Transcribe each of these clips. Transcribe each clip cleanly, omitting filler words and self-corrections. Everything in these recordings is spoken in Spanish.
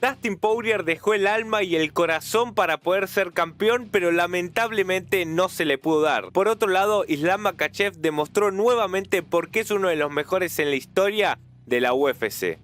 Dustin Poirier dejó el alma y el corazón para poder ser campeón, pero lamentablemente no se le pudo dar. Por otro lado, Islam Makhachev demostró nuevamente por qué es uno de los mejores en la historia de la UFC.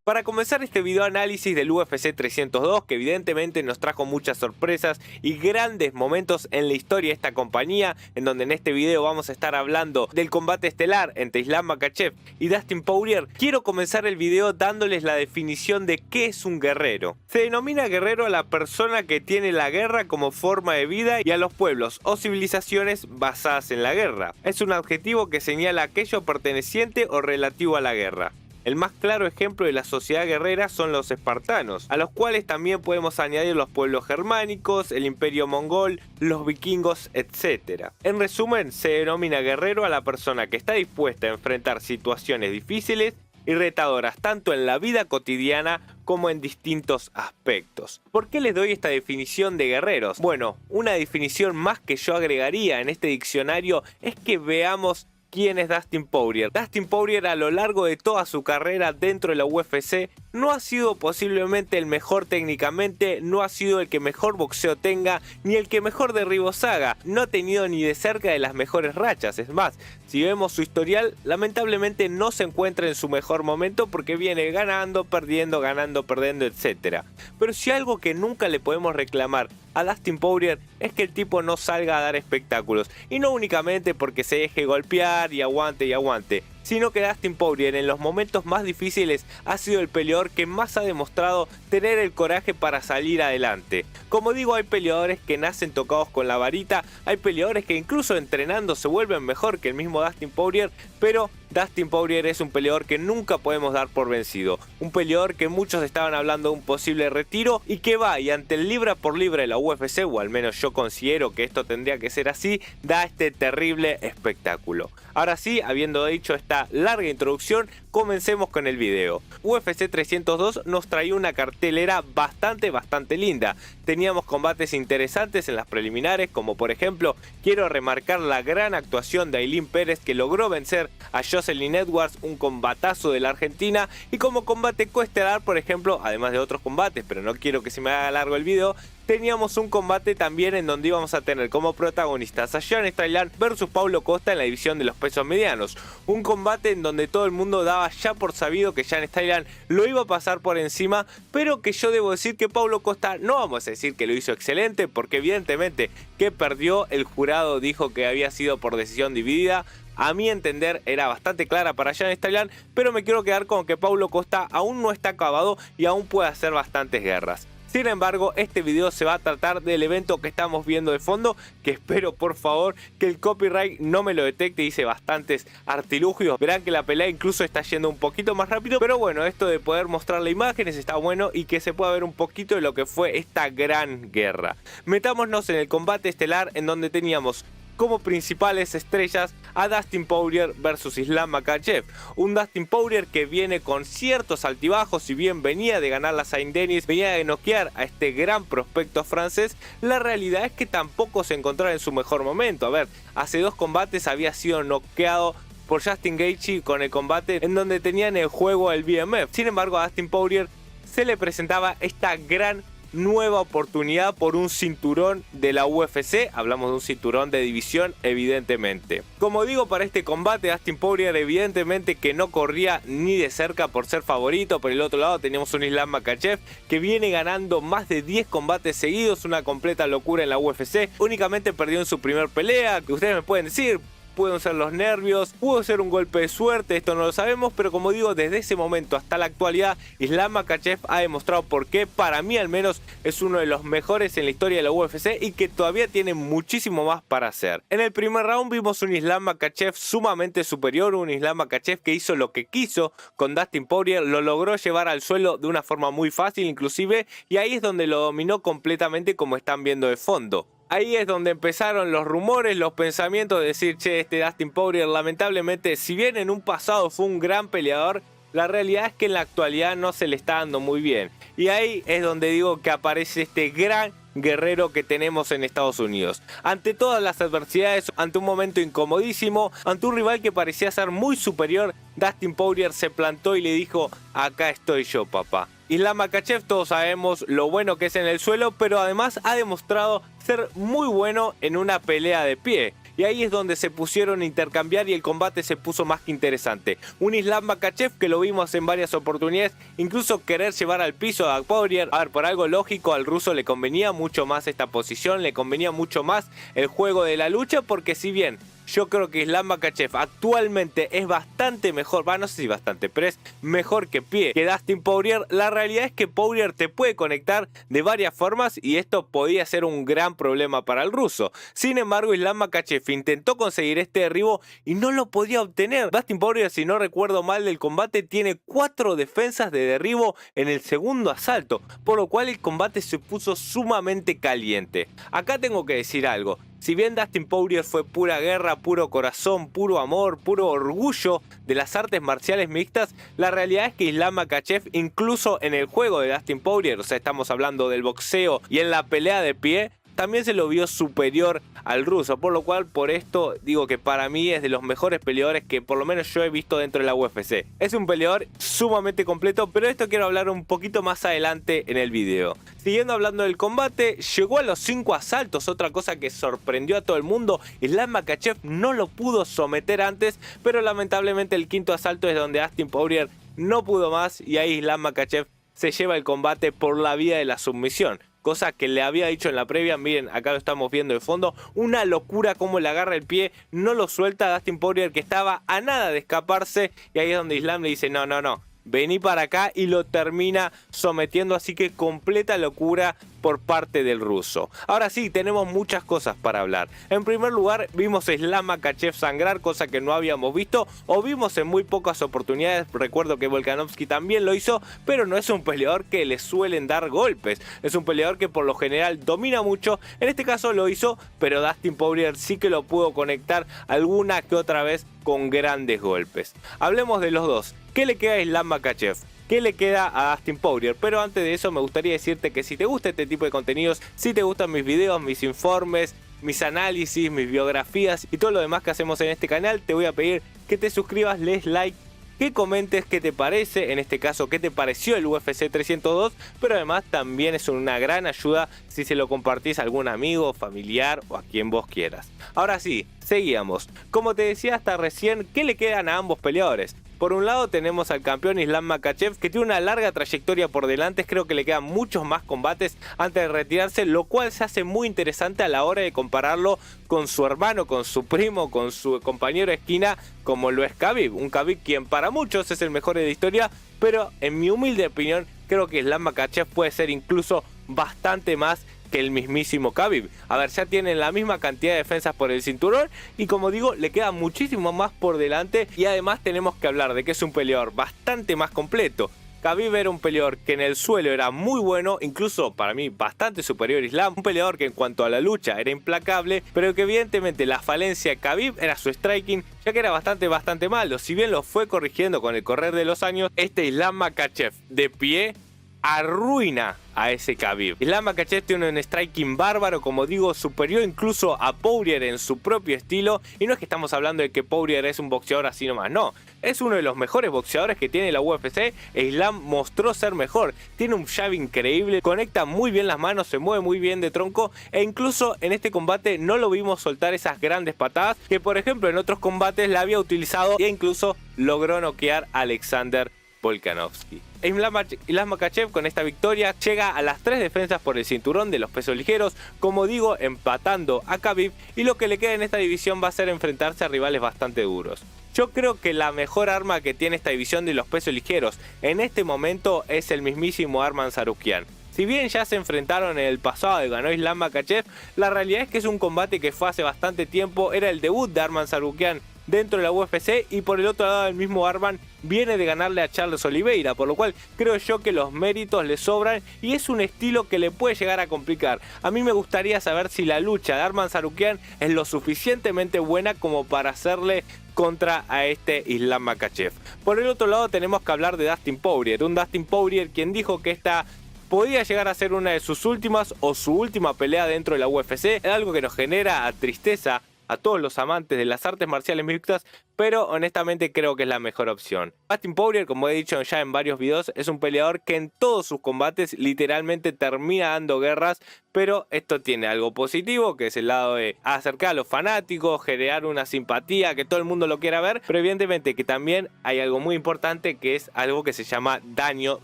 Para comenzar este video análisis del UFC 302, que evidentemente nos trajo muchas sorpresas y grandes momentos en la historia de esta compañía, en donde en este video vamos a estar hablando del combate estelar entre Islam Makhachev y Dustin Poirier, quiero comenzar el video dándoles la definición de qué es un guerrero. Se denomina guerrero a la persona que tiene la guerra como forma de vida y a los pueblos o civilizaciones basadas en la guerra. Es un adjetivo que señala aquello perteneciente o relativo a la guerra. El más claro ejemplo de la sociedad guerrera son los espartanos, a los cuales también podemos añadir los pueblos germánicos, el imperio mongol, los vikingos, etc. En resumen, se denomina guerrero a la persona que está dispuesta a enfrentar situaciones difíciles y retadoras tanto en la vida cotidiana como en distintos aspectos. ¿Por qué les doy esta definición de guerreros? Bueno, una definición más que yo agregaría en este diccionario es que veamos ¿quién es Dustin Poirier? Dustin Poirier a lo largo de toda su carrera dentro de la UFC no ha sido posiblemente el mejor técnicamente, no ha sido el que mejor boxeo tenga, ni el que mejor derribos haga. No ha tenido ni de cerca de las mejores rachas. Es más, si vemos su historial, lamentablemente no se encuentra en su mejor momento porque viene ganando, perdiendo, etc. Pero si algo que nunca le podemos reclamar a Dustin Poirier es que el tipo no salga a dar espectáculos, y no únicamente porque se deje golpear y aguante, sino que Dustin Poirier en los momentos más difíciles ha sido el peleador que más ha demostrado tener el coraje para salir adelante. Como digo, hay peleadores que nacen tocados con la varita, hay peleadores que incluso entrenando se vuelven mejor que el mismo Dustin Poirier, pero Dustin Poirier es un peleador que nunca podemos dar por vencido, un peleador que muchos estaban hablando de un posible retiro y que va y ante el libra por libra de la UFC, o al menos yo considero que esto tendría que ser así, da este terrible espectáculo. Ahora sí, habiendo dicho esta larga introducción, comencemos con el video. UFC 302 nos traía una cartelera bastante linda. Teníamos combates interesantes en las preliminares, como por ejemplo, quiero remarcar la gran actuación de Ailin Pérez, que logró vencer a Jocelyn Edwards, un combatazo de la Argentina, y como combate coestelar, por ejemplo, además de otros combates, pero no quiero que se me haga largo el video, teníamos un combate también en donde íbamos a tener como protagonistas a Sean Strickland versus Paulo Costa en la división de los pesos medianos. Un combate en donde todo el mundo daba ya por sabido que Sean Strickland lo iba a pasar por encima, pero que yo debo decir que Paulo Costa, no vamos a decir que lo hizo excelente, porque evidentemente que perdió, el jurado dijo que había sido por decisión dividida. A mi entender era bastante clara para Sean Strickland, pero me quiero quedar con que Paulo Costa aún no está acabado y aún puede hacer bastantes guerras. Sin embargo, este video se va a tratar del evento que estamos viendo de fondo, que espero por favor que el copyright no me lo detecte. Hice bastantes artilugios, verán que la pelea incluso está yendo un poquito más rápido, pero bueno, esto de poder mostrarle imágenes está bueno y que se pueda ver un poquito de lo que fue esta gran guerra. Metámonos en el combate estelar, en donde teníamos como principales estrellas a Dustin Poirier versus Islam Makhachev. Un Dustin Poirier que viene con ciertos altibajos, si bien venía de ganar la Saint-Denis, venía de noquear a este gran prospecto francés, la realidad es que tampoco se encontraba en su mejor momento. A ver, hace 2 combates había sido noqueado por Justin Gaethje con el combate en donde tenían el juego el BMF. Sin embargo, a Dustin Poirier se le presentaba esta gran nueva oportunidad por un cinturón de la UFC. Hablamos de un cinturón de división, evidentemente. Como digo, para este combate Dustin Poirier evidentemente que no corría ni de cerca por ser favorito. Por el otro lado teníamos un Islam Makhachev que viene ganando más de 10 combates seguidos, una completa locura en la UFC. Únicamente perdió en su primer pelea, que ustedes me pueden decir, pueden ser los nervios, pudo ser un golpe de suerte, esto no lo sabemos, pero como digo, desde ese momento hasta la actualidad, Islam Makhachev ha demostrado por qué, para mí al menos, es uno de los mejores en la historia de la UFC y que todavía tiene muchísimo más para hacer. En el primer round vimos un Islam Makhachev sumamente superior, un Islam Makhachev que hizo lo que quiso con Dustin Poirier, lo logró llevar al suelo de una forma muy fácil inclusive, y ahí es donde lo dominó completamente, como están viendo de fondo. Ahí es donde empezaron los rumores, los pensamientos de decir, che, este Dustin Poirier lamentablemente, si bien en un pasado fue un gran peleador, la realidad es que en la actualidad no se le está dando muy bien. Y ahí es donde digo que aparece este gran guerrero que tenemos en Estados Unidos. Ante todas las adversidades, ante un momento incomodísimo, ante un rival que parecía ser muy superior, Dustin Poirier se plantó y le dijo: acá estoy yo, papá. Islam Makhachev, todos sabemos lo bueno que es en el suelo, pero además ha demostrado ser muy bueno en una pelea de pie. Y ahí es donde se pusieron a intercambiar y el combate se puso más que interesante. Un Islam Makhachev que lo vimos en varias oportunidades, incluso querer llevar al piso a Poirier. A ver, por algo lógico, al ruso le convenía mucho más esta posición, le convenía mucho más el juego de la lucha, porque si bien yo creo que Islam Makhachev actualmente es bastante mejor, no sé si bastante, pero es mejor que pie que Dustin Poirier. La realidad es que Poirier te puede conectar de varias formas y esto podía ser un gran problema para el ruso. Sin embargo, Islam Makhachev intentó conseguir este derribo y no lo podía obtener. Dustin Poirier, si no recuerdo mal del combate, tiene 4 defensas de derribo en el segundo asalto, por lo cual el combate se puso sumamente caliente. Acá tengo que decir algo. Si bien Dustin Poirier fue pura guerra, puro corazón, puro amor, puro orgullo de las artes marciales mixtas, la realidad es que Islam Makhachev, incluso en el juego de Dustin Poirier, o sea, estamos hablando del boxeo y en la pelea de pie, también se lo vio superior al ruso, por lo cual por esto digo que para mí es de los mejores peleadores que por lo menos yo he visto dentro de la UFC. Es un peleador sumamente completo, pero de esto quiero hablar un poquito más adelante en el video. Siguiendo hablando del combate, llegó a los 5 asaltos, otra cosa que sorprendió a todo el mundo. Islam Makhachev no lo pudo someter antes, pero lamentablemente el 5.º asalto es donde Dustin Poirier no pudo más y ahí Islam Makhachev se lleva el combate por la vía de la sumisión. Cosa que le había dicho en la previa, miren, acá lo estamos viendo de fondo, una locura como le agarra el pie, no lo suelta a Dustin Poirier, que estaba a nada de escaparse, y ahí es donde Islam le dice: no, vení para acá, y lo termina sometiendo, así que completa locura por parte del ruso. Ahora sí, tenemos muchas cosas para hablar. En primer lugar, vimos a Islam Makhachev sangrar, cosa que no habíamos visto o vimos en muy pocas oportunidades. Recuerdo que Volkanovski también lo hizo, pero no es un peleador que le suelen dar golpes. Es un peleador que por lo general domina mucho. En este caso lo hizo, pero Dustin Poirier sí que lo pudo conectar alguna que otra vez con grandes golpes. Hablemos de los dos. ¿Qué le queda a Islam Makhachev? ¿Qué le queda a Dustin Poirier? Pero antes de eso me gustaría decirte que si te gusta este tipo de contenidos, si te gustan mis videos, mis informes, mis análisis, mis biografías y todo lo demás que hacemos en este canal, te voy a pedir que te suscribas, les like, que comentes qué te parece, en este caso qué te pareció el UFC 302, pero además también es una gran ayuda si se lo compartís a algún amigo, familiar o a quien vos quieras. Ahora sí, seguíamos. Como te decía hasta recién, ¿qué le quedan a ambos peleadores? Por un lado tenemos al campeón Islam Makhachev, que tiene una larga trayectoria por delante. Creo que le quedan muchos más combates antes de retirarse, lo cual se hace muy interesante a la hora de compararlo con su hermano, con su primo, con su compañero de esquina, como lo es Khabib. Un Khabib quien para muchos es el mejor de la historia, pero en mi humilde opinión creo que Islam Makhachev puede ser incluso bastante más que el mismísimo Khabib. A ver, ya tienen la misma cantidad de defensas por el cinturón y como digo, le queda muchísimo más por delante, y además tenemos que hablar de que es un peleador bastante más completo. Khabib era un peleador que en el suelo era muy bueno, incluso para mí bastante superior a Islam. Un peleador que en cuanto a la lucha era implacable, pero que evidentemente la falencia de Khabib era su striking, ya que era bastante malo. Si bien lo fue corrigiendo con el correr de los años, este Islam Makhachev de pie arruina a ese Khabib. Islam Makhachev tiene un striking bárbaro, como digo, superior incluso a Poirier en su propio estilo, y no es que estamos hablando de que Poirier es un boxeador así nomás, no. Es uno de los mejores boxeadores que tiene la UFC e Islam mostró ser mejor. Tiene un jab increíble, conecta muy bien las manos, se mueve muy bien de tronco, e incluso en este combate no lo vimos soltar esas grandes patadas que por ejemplo en otros combates la había utilizado e incluso logró noquear a Alexander Volkanovski. Islam Makhachev con esta victoria llega a las 3 defensas por el cinturón de los pesos ligeros, como digo, empatando a Khabib, y lo que le queda en esta división va a ser enfrentarse a rivales bastante duros. Yo creo que la mejor arma que tiene esta división de los pesos ligeros en este momento es el mismísimo Arman Tsarukyan. Si bien ya se enfrentaron en el pasado y ganó Islam Makhachev, la realidad es que es un combate que fue hace bastante tiempo, era el debut de Arman Tsarukyan dentro de la UFC, y por el otro lado el mismo Arman viene de ganarle a Charles Oliveira, por lo cual creo yo que los méritos le sobran y es un estilo que le puede llegar a complicar. A mí me gustaría saber si la lucha de Arman Tsarukyan es lo suficientemente buena como para hacerle contra a este Islam Makhachev. Por el otro lado tenemos que hablar de Dustin Poirier, un Dustin Poirier quien dijo que esta podía llegar a ser una de sus últimas o su última pelea dentro de la UFC. Es algo que nos genera tristeza a todos los amantes de las artes marciales mixtas, pero honestamente creo que es la mejor opción. Dustin Poirier, como he dicho ya en varios videos, es un peleador que en todos sus combates literalmente termina dando guerras, pero esto tiene algo positivo, que es el lado de acercar a los fanáticos, generar una simpatía, que todo el mundo lo quiera ver, pero evidentemente que también hay algo muy importante, que es algo que se llama daño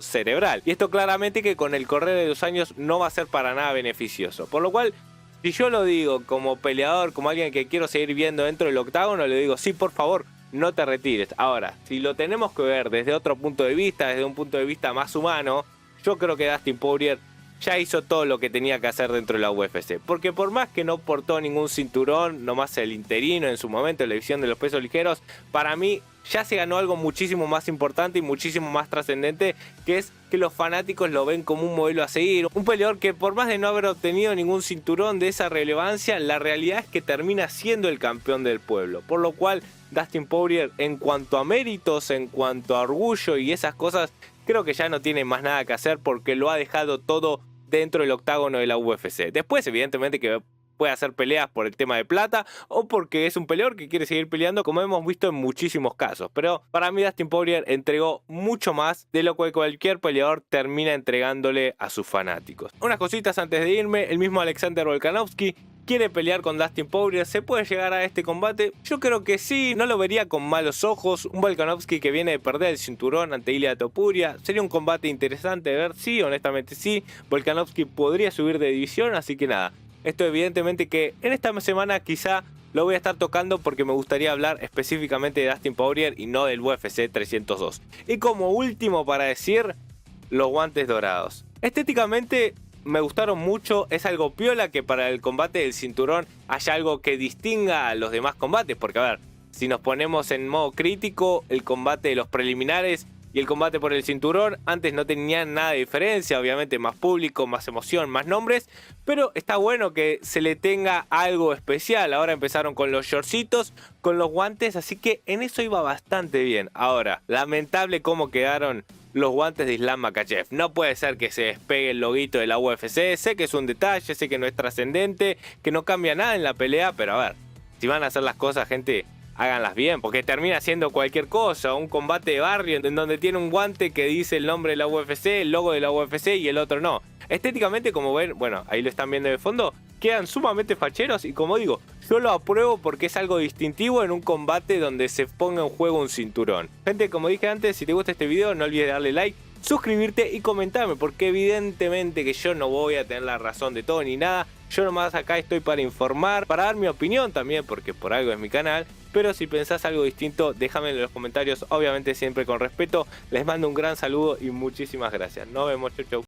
cerebral. Y esto claramente que con el correr de los años no va a ser para nada beneficioso, por lo cual, si yo lo digo como peleador, como alguien que quiero seguir viendo dentro del octágono, le digo sí, por favor, no te retires. Ahora, si lo tenemos que ver desde otro punto de vista, desde un punto de vista más humano, yo creo que Dustin Poirier ya hizo todo lo que tenía que hacer dentro de la UFC. Porque por más que no portó ningún cinturón, nomás el interino en su momento, en la división de los pesos ligeros, para mí ya se ganó algo muchísimo más importante y muchísimo más trascendente, que es que los fanáticos lo ven como un modelo a seguir. Un peleador que por más de no haber obtenido ningún cinturón de esa relevancia, la realidad es que termina siendo el campeón del pueblo. Por lo cual Dustin Poirier, en cuanto a méritos, en cuanto a orgullo y esas cosas, creo que ya no tiene más nada que hacer porque lo ha dejado todo dentro del octágono de la UFC. Después, evidentemente, que puede hacer peleas por el tema de plata o porque es un peleador que quiere seguir peleando, como hemos visto en muchísimos casos. Pero para mí Dustin Poirier entregó mucho más de lo que cualquier peleador termina entregándole a sus fanáticos. Unas cositas antes de irme: el mismo Alexander Volkanovski quiere pelear con Dustin Poirier. ¿Se puede llegar a este combate? Yo creo que sí, no lo vería con malos ojos. Un Volkanovski que viene de perder el cinturón ante Ilia Topuria, sería un combate interesante de ver. Sí, honestamente sí, Volkanovski podría subir de división, así que nada. Esto evidentemente que en esta semana quizá lo voy a estar tocando porque me gustaría hablar específicamente de Dustin Poirier y no del UFC 302. Y como último para decir, los guantes dorados. Estéticamente me gustaron mucho, es algo piola que para el combate del cinturón haya algo que distinga a los demás combates, porque a ver, si nos ponemos en modo crítico, el combate de los preliminares y el combate por el cinturón antes no tenían nada de diferencia, obviamente más público, más emoción, más nombres, pero está bueno que se le tenga algo especial. Ahora empezaron con los shortcitos, con los guantes, así que en eso iba bastante bien. Ahora, lamentable cómo quedaron los guantes de Islam Makhachev. No puede ser que se despegue el loguito de la UFC. Sé que es un detalle, sé que no es trascendente, que no cambia nada en la pelea, pero a ver, si van a hacer las cosas, gente, háganlas bien, porque termina siendo cualquier cosa, un combate de barrio en donde tiene un guante que dice el nombre de la UFC, el logo de la UFC y el otro no. Estéticamente, como ven, bueno, ahí lo están viendo de fondo, quedan sumamente facheros y como digo, yo lo apruebo porque es algo distintivo en un combate donde se ponga en juego un cinturón. Gente, como dije antes, si te gusta este video no olvides darle like, suscribirte y comentarme, porque evidentemente que yo no voy a tener la razón de todo ni nada. Yo nomás acá estoy para informar, para dar mi opinión también, porque por algo es mi canal. Pero si pensás algo distinto, déjame en los comentarios, obviamente siempre con respeto. Les mando un gran saludo y muchísimas gracias. Nos vemos, chau chau.